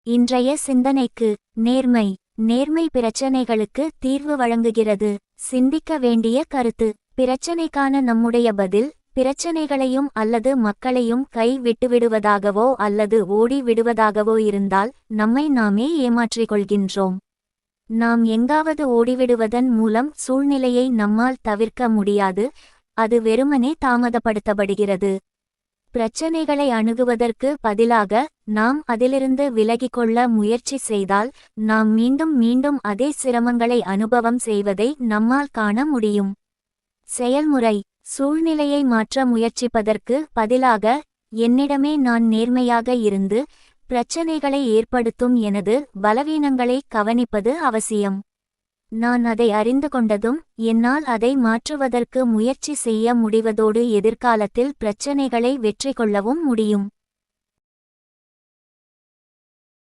இன்றைய சிந்தனைக்கு நேர்மை. நேர்மை பிரச்சனைகளுக்கு தீர்வு வழங்குகிறது. சிந்திக்க வேண்டிய கருத்து: பிரச்சனைக்கான நம்முடைய பதில் பிரச்சனைகளையும் அல்லது மக்களையும் கை விட்டுவிடுவதாகவோ அல்லது ஓடி விடுவதாகவோ இருந்தால் நம்மை நாமே ஏமாற்றிக் கொள்கின்றோம். நாம் எங்காவது ஓடிவிடுவதன் மூலம் சூழ்நிலையை நம்மால் தவிர்க்க முடியாது, அது வெறுமனே தாமதப்படுத்தப்படுகிறது. பிரச்சனைகளை அணுகுவதற்கு பதிலாக நாம் அதிலிருந்து விலகிக்கொள்ள முயற்சி செய்தால் நாம் மீண்டும் மீண்டும் அதே சிரமங்களை அனுபவம் செய்வதை நம்மால் காண முடியும். செயல்முறை: சூழ்நிலையை மாற்ற முயற்சிப்பதற்கு பதிலாக என்னிடமே நான் நேர்மையாக இருந்து பிரச்சனைகளை ஏற்படுத்தும் எனது பலவீனங்களை கவனிப்பது அவசியம். நான் அதை அறிந்து கொண்டதும் என்னால் அதை மாற்றுவதற்கு முயற்சி செய்ய முடிவதோடு எதிர்காலத்தில் பிரச்சனைகளை வெற்றி கொள்ளவும் முடியும்.